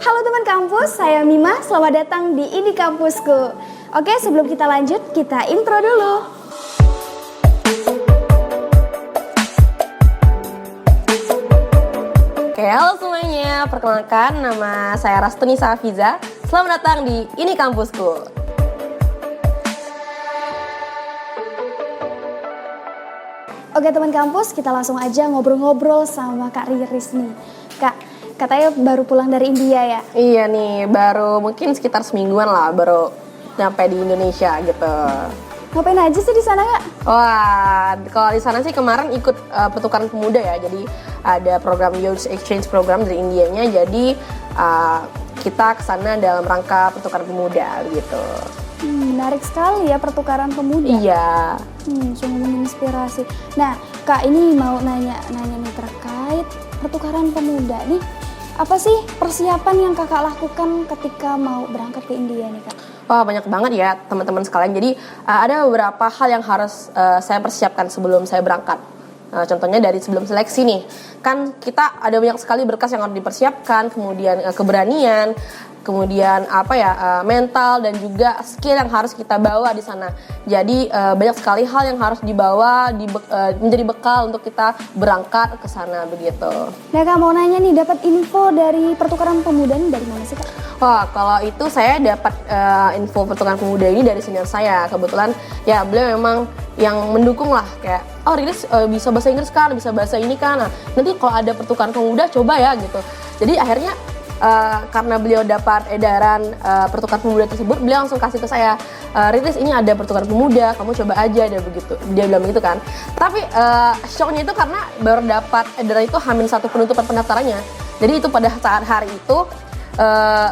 Halo teman kampus, saya Mima, selamat datang di Ini Kampusku. Oke, sebelum kita lanjut, kita intro dulu. Oke, halo semuanya, perkenalkan nama saya Rastuni Safiza. Selamat datang di Ini Kampusku. Oke teman kampus, kita langsung aja ngobrol-ngobrol sama Kak Riris nih. Kak, katanya baru pulang dari India ya? Iya nih, baru mungkin sekitar semingguan lah baru nyampe di Indonesia gitu. Ngapain aja sih di sana, Kak? Wah, kalau di sana sih kemarin ikut pertukaran pemuda ya. Jadi ada program Youth Exchange Program dari Indianya. Jadi kita kesana dalam rangka pertukaran pemuda gitu. Menarik sekali ya pertukaran pemuda. Iya. Sungguh menginspirasi. Nah, Kak ini mau nanya nih terkait pertukaran pemuda nih. Apa sih persiapan yang Kakak lakukan ketika mau berangkat ke India nih, Kak? Wah, banyak banget ya teman-teman sekalian. Jadi ada beberapa hal yang harus saya persiapkan sebelum saya berangkat. Contohnya dari sebelum seleksi nih, kan kita ada banyak sekali berkas yang harus dipersiapkan, kemudian keberanian, kemudian mental dan juga skill yang harus kita bawa di sana. Jadi banyak sekali hal yang harus dibawa menjadi bekal untuk kita berangkat ke sana begitu. Nah, Kak mau nanya nih, dapat info dari pertukaran pemuda ini dari mana sih, Kak? Wah, kalau itu saya dapat info pertukaran pemuda ini dari senior saya. Kebetulan ya beliau memang yang mendukung lah, kayak Riris bisa bahasa Inggris kan, bisa bahasa ini kan. Nah, nanti kalau ada pertukaran pemuda coba ya gitu. Jadi akhirnya karena beliau dapat edaran pertukaran pemuda tersebut, beliau langsung kasih ke saya, Riris ini ada pertukaran pemuda, kamu coba aja, dia bilang begitu kan. Tapi shocknya itu karena baru dapat edaran itu H-1 penutupan pendaftarannya. Jadi itu pada saat hari itu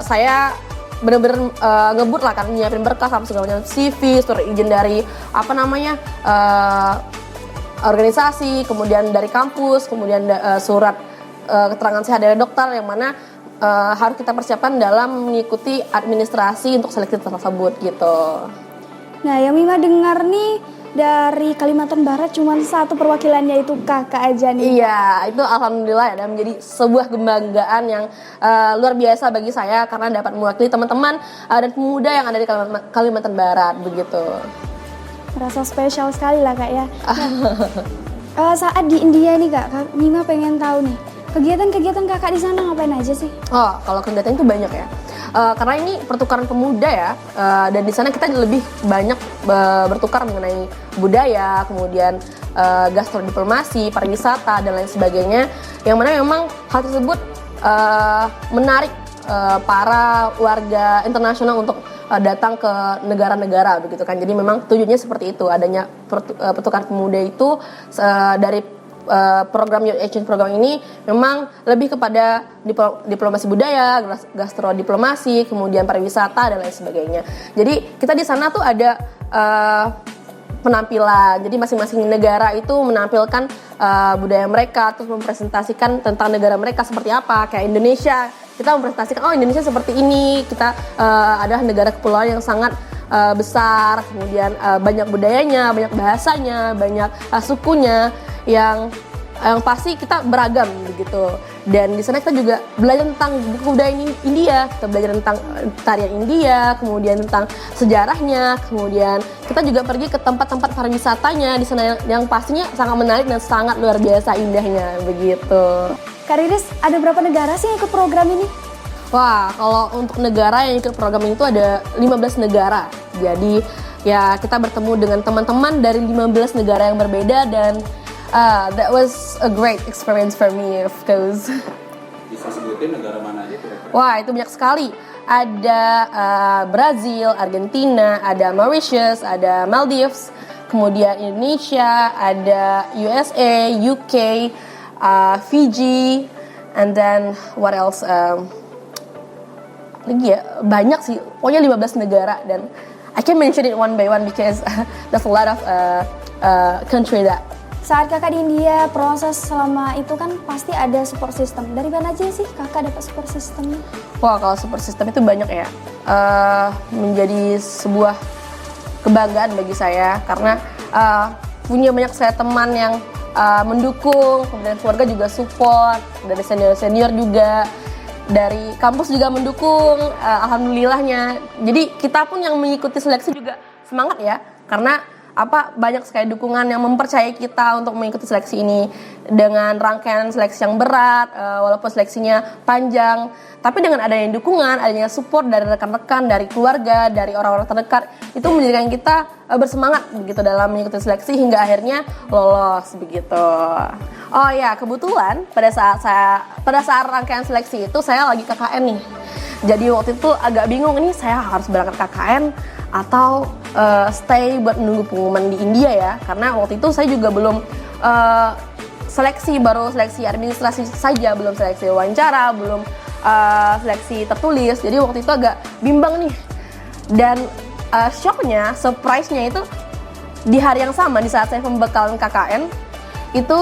saya bener-bener ngebut lah kan, nyiapin berkas apa segala macam, CV, surat izin dari organisasi, kemudian dari kampus, kemudian surat keterangan sehat dari dokter yang mana harus kita persiapkan dalam mengikuti administrasi untuk seleksi tersebut gitu. Nah, yang Mima dengar nih dari Kalimantan Barat cuma satu perwakilannya itu Kakak aja nih. Iya, itu alhamdulillah ya, dan menjadi sebuah kebanggaan yang luar biasa bagi saya karena dapat mewakili teman-teman dan pemuda yang ada di Kalimantan Barat begitu. Merasa spesial sekali lah, Kak ya. Nah, saat di India nih Kak, Mima pengen tahu nih, kegiatan-kegiatan Kakak di sana ngapain aja sih? Oh, kalau kegiatan itu banyak ya. Karena ini pertukaran pemuda ya, dan di sana kita lebih banyak bertukar mengenai budaya, kemudian gastrodiplomasi, pariwisata dan lain sebagainya. Yang mana memang hal tersebut menarik para warga internasional untuk datang ke negara-negara begitu kan. Jadi memang tujuannya seperti itu, adanya pertukaran pemuda itu dari program Youth Exchange Program ini memang lebih kepada diplomasi budaya, gastrodiplomasi, kemudian pariwisata dan lain sebagainya. Jadi kita di sana tuh ada penampilan. Jadi masing-masing negara itu menampilkan budaya mereka, terus mempresentasikan tentang negara mereka seperti apa. Kayak Indonesia, kita mempresentasikan Indonesia seperti ini. Kita adalah negara kepulauan yang sangat besar, kemudian banyak budayanya, banyak bahasanya, banyak sukunya yang pasti kita beragam begitu. Dan di sana kita juga belajar tentang budaya India, kita belajar tentang tarian India, kemudian tentang sejarahnya, kemudian kita juga pergi ke tempat-tempat pariwisatanya di sana yang pastinya sangat menarik dan sangat luar biasa indahnya begitu. Kak Riris, ada berapa negara sih yang ikut program ini? Wah, kalau untuk negara yang ikut program itu ada 15 negara. Jadi ya kita bertemu dengan teman-teman dari 15 negara yang berbeda dan that was a great experience for me, of course. Bisa sebutin negara mana aja kira-kira? Wah, itu banyak sekali. Ada Brazil, Argentina, ada Mauritius, ada Maldives, kemudian Indonesia, ada USA, UK, Fiji, and then what else? Lagi ya, banyak sih. Pokoknya 15 negara dan I can mention it one by one because there's a lot of country that. Saat Kakak di India, proses selama itu kan pasti ada support system. Dari mana aja sih Kakak dapat support systemnya? Wah, kalau support system itu banyak ya. Menjadi sebuah kebanggaan bagi saya karena punya banyak saya teman yang mendukung, kemudian keluarga juga support, dari senior-senior juga dari kampus juga mendukung, alhamdulillahnya. Jadi kita pun yang mengikuti seleksi juga semangat ya, karena banyak sekali dukungan yang mempercayai kita untuk mengikuti seleksi ini dengan rangkaian seleksi yang berat, walaupun seleksinya panjang, tapi dengan adanya dukungan, adanya support dari rekan-rekan, dari keluarga, dari orang-orang terdekat, itu menjadikan kita bersemangat begitu dalam mengikuti seleksi hingga akhirnya lolos begitu. Oh ya, kebetulan pada saat rangkaian seleksi itu saya lagi KKN nih. Jadi waktu itu agak bingung, ini saya harus berangkat KKN atau stay buat menunggu pengumuman di India ya, karena waktu itu saya juga belum baru seleksi administrasi saja, belum seleksi wawancara, belum seleksi tertulis. Jadi waktu itu agak bimbang nih, dan shocknya, surprise-nya itu di hari yang sama, di saat saya pembekalan KKN itu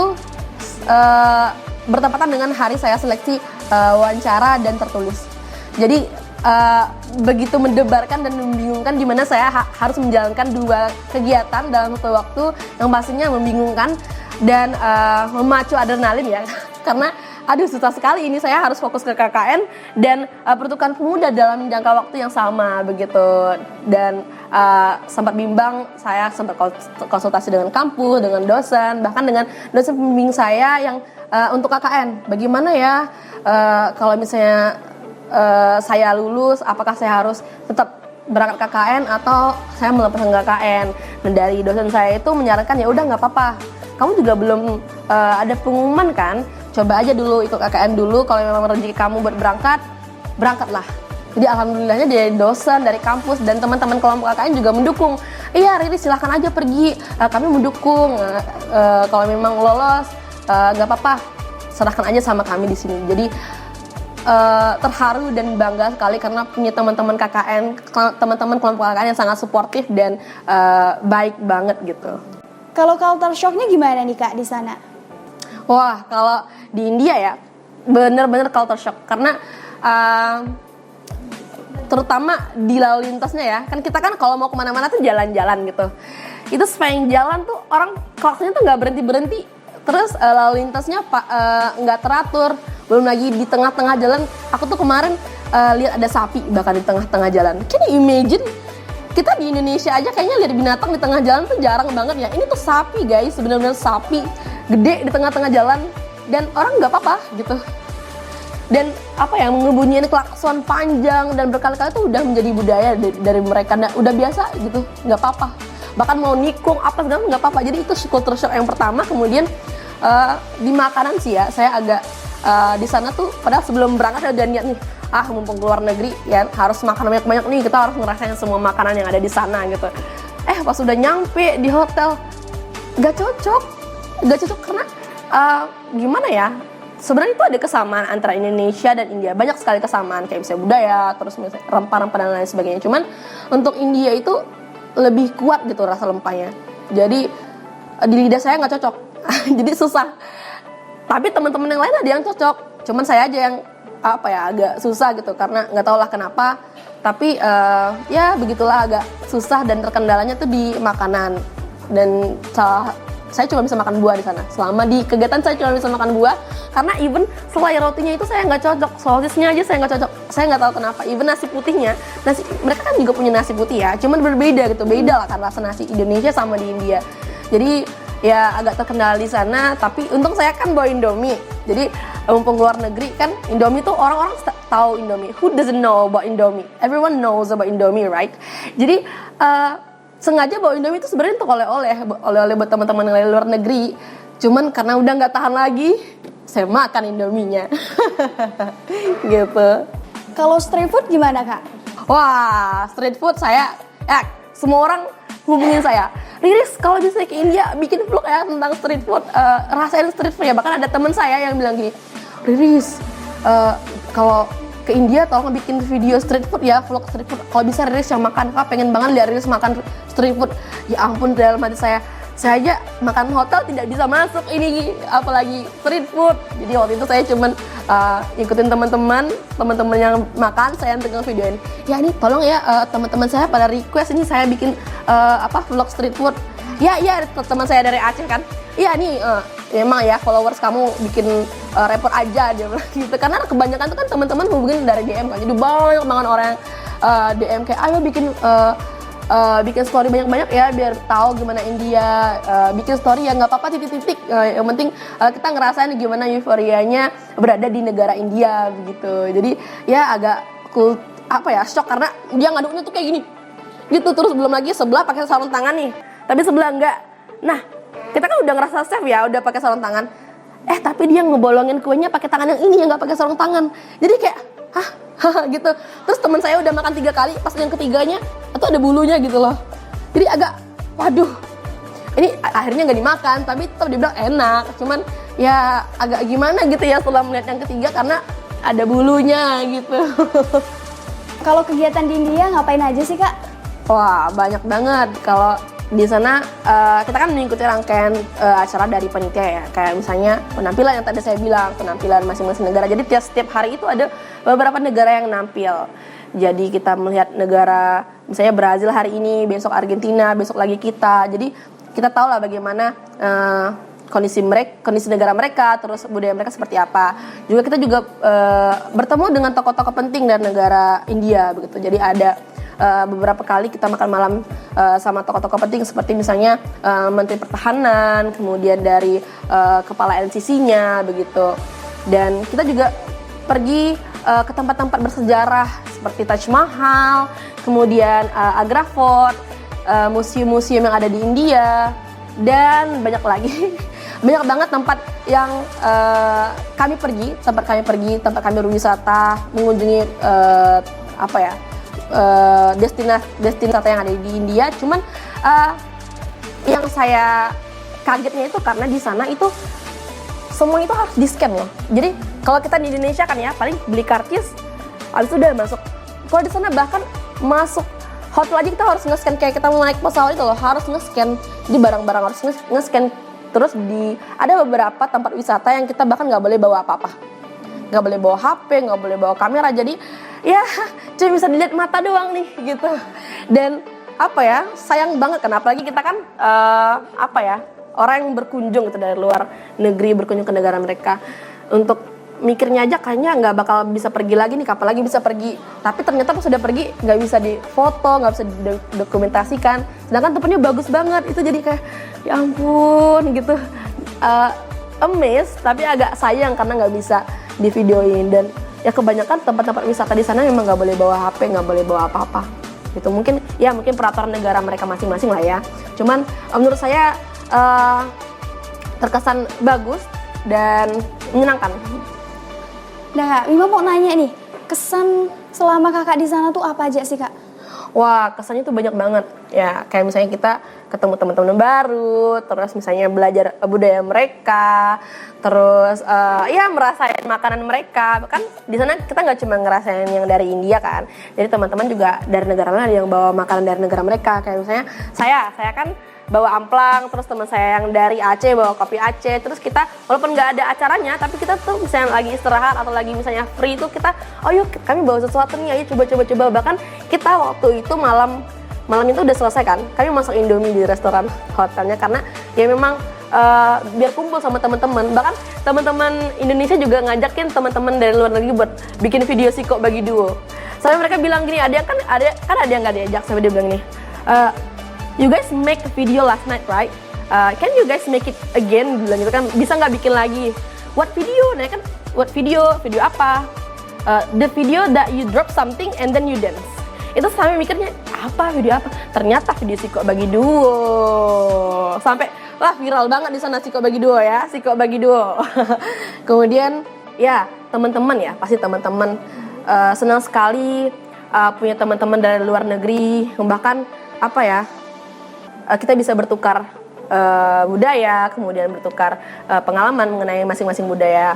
bertepatan dengan hari saya seleksi wawancara dan tertulis. Jadi begitu mendebarkan dan membingungkan, di mana saya harus menjalankan dua kegiatan dalam satu waktu yang pastinya membingungkan dan memacu adrenalin ya. Karena susah sekali ini, saya harus fokus ke KKN dan pertukaran pemuda dalam jangka waktu yang sama begitu. Dan sempat bimbang, saya sempat konsultasi dengan kampus, dengan dosen, bahkan dengan dosen pembimbing saya yang untuk KKN. Bagaimana ya kalau misalnya saya lulus, apakah saya harus tetap berangkat KKN atau saya melepaskan KKN? Dan dari dosen saya itu menyarankan, ya udah nggak apa-apa, kamu juga belum ada pengumuman kan, coba aja dulu ikut KKN dulu, kalau memang rezeki kamu buat berangkatlah. Jadi alhamdulillahnya dari dosen, dari kampus dan teman-teman kelompok KKN juga mendukung. Iya Riri, silahkan aja pergi, kami mendukung. Kalau memang lolos nggak apa-apa, serahkan aja sama kami di sini. Jadi terharu dan bangga sekali karena punya teman-teman KKN, teman-teman kelompok KKN yang sangat suportif dan baik banget gitu. Kalau culture shocknya gimana nih Kak di sana? Wah, kalau di India ya bener-bener culture shock, karena terutama di lalu lintasnya ya, kan kita kan kalau mau kemana-mana tuh jalan-jalan gitu. Itu sepanjang jalan tuh orang klaksonnya tuh nggak berhenti-berhenti, terus lalu lintasnya nggak teratur. Belum lagi di tengah-tengah jalan, aku tuh kemarin lihat ada sapi bahkan di tengah-tengah jalan. Can you imagine? Kita di Indonesia aja kayaknya lihat binatang di tengah jalan tuh jarang banget ya. Ini tuh sapi guys, benar-benar sapi gede di tengah-tengah jalan, dan orang nggak apa-apa gitu. Dan mengebunyiin klakson panjang dan berkali-kali tuh udah menjadi budaya dari mereka, udah biasa gitu, nggak apa-apa. Bahkan mau nikung apa segala nggak apa-apa. Jadi itu culture shock yang pertama. Kemudian di makanan sih ya, saya agak di sana tuh padahal sebelum berangkat saya udah niat nih, mumpung keluar negeri ya harus makan banyak-banyak nih, kita harus ngerasain semua makanan yang ada di sana gitu. Pas udah nyampe di hotel gak cocok karena gimana ya, sebenarnya itu ada kesamaan antara Indonesia dan India, banyak sekali kesamaan kayak misalnya budaya, terus misalnya rempah-rempah dan lain sebagainya. Cuman untuk India itu lebih kuat gitu rasa lempahnya, jadi di lidah saya nggak cocok. Jadi susah. Tapi teman-teman yang lain ada yang cocok, cuman saya aja yang agak susah gitu, karena nggak tahu lah kenapa. Tapi ya begitulah, agak susah dan terkendalanya tuh di makanan. Dan saya cuma bisa makan buah di sana. Selama di kegiatan saya cuma bisa makan buah, karena even selai rotinya itu saya nggak cocok, sosisnya aja saya nggak cocok. Saya nggak tahu kenapa. Even nasi putihnya, mereka kan juga punya nasi putih ya, cuman berbeda gitu, beda lah kan rasa nasi Indonesia sama di India. Jadi ya agak terkendala di sana, tapi untung saya kan bawa Indomie. Jadi mumpung luar negeri kan, Indomie tuh orang-orang tahu Indomie. Who doesn't know about Indomie? Everyone knows about Indomie, right? Jadi sengaja bawa Indomie itu sebenarnya untuk oleh-oleh buat teman-teman yang luar negeri. Cuman karena udah nggak tahan lagi, saya makan Indominya. Gitu. Kalau street food gimana Kak? Wah, street food semua orang hubungin saya, Riris kalau bisa ke India bikin vlog ya tentang street food, rasain street food ya. Bahkan ada teman saya yang bilang gini, Riris kalau ke India tolong bikin video street food ya, vlog street food. Kalau bisa Riris yang makan, Kak pengen banget lihat Riris makan street food. Ya ampun, dalam hati saya aja makan hotel tidak bisa masuk ini, apalagi street food. Jadi waktu itu saya cuman ikutin teman-teman yang makan, saya yang tegang videoin. Ya ini tolong ya, teman-teman saya pada request ini saya bikin vlog street food. Ya teman saya dari Aceh kan. Iya nih ya emang ya followers kamu bikin repot aja dia bilang gitu, karena kebanyakan tuh kan teman-teman hubungin dari DM kan, jadi banyak banget orang yang DM kayak ayo bikin story banyak-banyak ya biar tahu gimana India, bikin story ya nggak apa-apa titik-titik, yang penting kita ngerasain gimana euforianya berada di negara India begitu. Jadi ya agak shock karena dia ngaduknya tuh kayak gini gitu, terus belum lagi sebelah pakai sarung tangan nih tapi sebelah enggak. Nah kita kan udah ngerasa safe ya udah pakai sarung tangan, tapi dia ngebolongin kuenya pakai tangan yang ini yang nggak pakai sarung tangan. Jadi kayak gitu. Terus teman saya udah makan 3 kali, pas yang ketiganya itu ada bulunya gitu loh. Jadi agak waduh, ini akhirnya nggak dimakan tapi tetap dibilang enak, cuman ya agak gimana gitu ya setelah melihat yang ketiga karena ada bulunya gitu. Kalau kegiatan di India ngapain aja sih Kak? Wah banyak banget. Kalau di sana kita kan mengikuti rangkaian acara dari panitia ya, kayak misalnya penampilan yang tadi saya bilang, penampilan masing-masing negara. Jadi setiap hari itu ada beberapa negara yang nampil. Jadi kita melihat negara, misalnya Brazil hari ini, besok Argentina, besok lagi kita. Jadi kita tahu lah bagaimana kondisi negara mereka, terus budaya mereka seperti apa. Juga kita juga bertemu dengan tokoh-tokoh penting dari negara India begitu. Jadi ada beberapa kali kita makan malam sama tokoh-tokoh penting seperti misalnya Menteri Pertahanan, kemudian dari kepala NCC-nya begitu. Dan kita juga pergi ke tempat-tempat bersejarah seperti Taj Mahal, kemudian Agra Fort, museum-museum yang ada di India, dan banyak lagi. Banyak banget tempat yang kami pergi, tempat kami berwisata, mengunjungi destinasi wisata yang ada di India. Cuman yang saya kagetnya itu karena di sana itu semua itu harus di-scan loh. Jadi kalau kita di Indonesia kan ya paling beli karcis habis itu udah masuk. Kalau di sana bahkan masuk hotel aja kita harus nge-scan, kayak kita mau naik pesawat itu loh harus nge-scan. Jadi barang-barang harus nge-scan. Terus ada beberapa tempat wisata yang kita bahkan nggak boleh bawa apa-apa. Nggak boleh bawa HP, nggak boleh bawa kamera. Jadi ya cuma bisa dilihat mata doang nih gitu. Dan sayang banget kan, apalagi kita kan orang yang berkunjung gitu dari luar negeri, berkunjung ke negara mereka, untuk mikirnya aja kayaknya nggak bakal bisa pergi lagi nih, kapan lagi bisa pergi. Tapi ternyata pas sudah pergi nggak bisa difoto, nggak bisa didokumentasikan. Sedangkan tempatnya bagus banget, itu jadi kayak ya ampun gitu, amazed tapi agak sayang karena nggak bisa divideoin. Dan ya kebanyakan tempat-tempat wisata di sana memang nggak boleh bawa HP, nggak boleh bawa apa-apa. Gitu mungkin peraturan negara mereka masing-masing lah ya. Cuman menurut saya terkesan bagus dan menyenangkan. Nah, Mima mau nanya nih, kesan selama kakak di sana tuh apa aja sih Kak? Wah, kesannya tuh banyak banget. Ya, kayak misalnya kita ketemu teman-teman baru, terus misalnya belajar budaya mereka, terus merasain makanan mereka. Kan di sana kita nggak cuma ngerasain yang dari India kan. Jadi teman-teman juga dari negara lain ada yang bawa makanan dari negara mereka. Kayak misalnya saya kan bawa amplang, terus teman saya yang dari Aceh bawa kopi Aceh. Terus kita walaupun nggak ada acaranya, tapi kita tuh misalnya lagi istirahat atau lagi misalnya free itu kita, yuk kami bawa sesuatu nih, ayo coba. Bahkan kita waktu itu malam itu udah selesai kan, kami masak Indomie di restoran hotelnya karena ya memang biar kumpul sama teman-teman. Bahkan teman-teman Indonesia juga ngajakin teman-teman dari luar negeri buat bikin video Siko Bagi Duo. Sampai mereka bilang gini, ada yang nggak diajak, sampai dia bilang gini, you guys make a video last night, right? Can you guys make it again? Bilang gitu kan, bisa nggak bikin lagi? What video? Nah kan, what video? Video apa? The video that you drop something and then you dance. Itu sampai mikirnya video apa? Ternyata video Siko Bagi Duo. Sampai viral banget di sana Siko Bagi Duo ya, Siko Bagi Duo. Kemudian ya teman-teman ya, pasti teman-teman senang sekali punya teman-teman dari luar negeri, bahkan kita bisa bertukar budaya, kemudian bertukar pengalaman mengenai masing-masing budaya.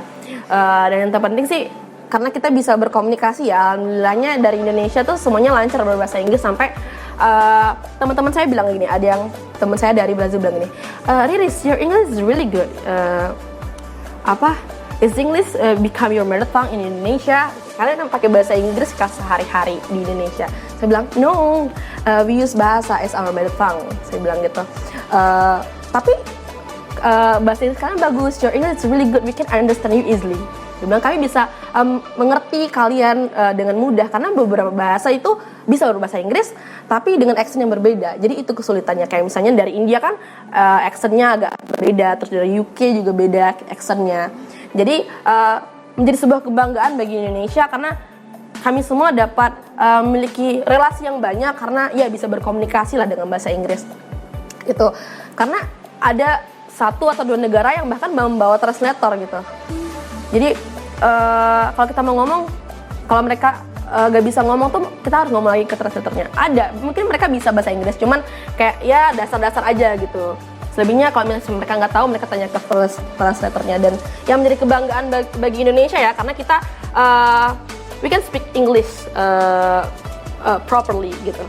Dan yang terpenting sih karena kita bisa berkomunikasi ya, alhamdulillahnya dari Indonesia tuh semuanya lancar berbahasa Inggris. Sampai teman-teman saya bilang gini, ada yang teman saya dari Brazil bilang gini, Riris, your English is really good. Is English become your mother tongue in Indonesia? Kalian pakai bahasa Inggris sehari-hari di Indonesia? Saya bilang, no, we use bahasa as our mother tongue. Saya bilang gitu. Tapi bahasa Inggris kalian bagus, your English is really good, we can understand you easily. Dia bilang kami bisa mengerti kalian dengan mudah, karena beberapa bahasa itu bisa berbahasa Inggris tapi dengan accent yang berbeda. Jadi itu kesulitannya. Kayak misalnya dari India kan accentnya agak berbeda, terus dari UK juga beda accentnya. Jadi menjadi sebuah kebanggaan bagi Indonesia karena kami semua dapat memiliki relasi yang banyak karena ya bisa berkomunikasi lah dengan bahasa Inggris. Itu karena ada 1 atau 2 negara yang bahkan membawa translator gitu. Jadi kalau kita mau ngomong, kalau mereka gak bisa ngomong tuh kita harus ngomong lagi ke translatornya. Ada, mungkin mereka bisa bahasa Inggris, cuman kayak ya dasar-dasar aja gitu. Selebihnya kalau misalnya mereka nggak tahu, mereka tanya ke translatornya. Dan yang menjadi kebanggaan bagi Indonesia ya, karena kita we can speak English properly gitu.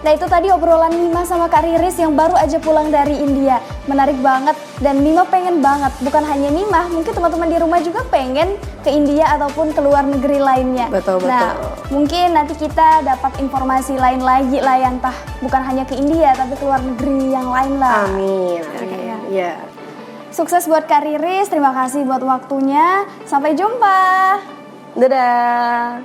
Nah itu tadi obrolan Mima sama Kak Riris yang baru aja pulang dari India. Menarik banget dan Mima pengen banget. Bukan hanya Mima, mungkin teman-teman di rumah juga pengen ke India ataupun ke luar negeri lainnya. Betul. Nah mungkin nanti kita dapat informasi lain lagi lah yang entah bukan hanya ke India tapi ke luar negeri yang lain lah. Amin. Ya. Sukses buat Kak Riris, terima kasih buat waktunya. Sampai jumpa. Dadah.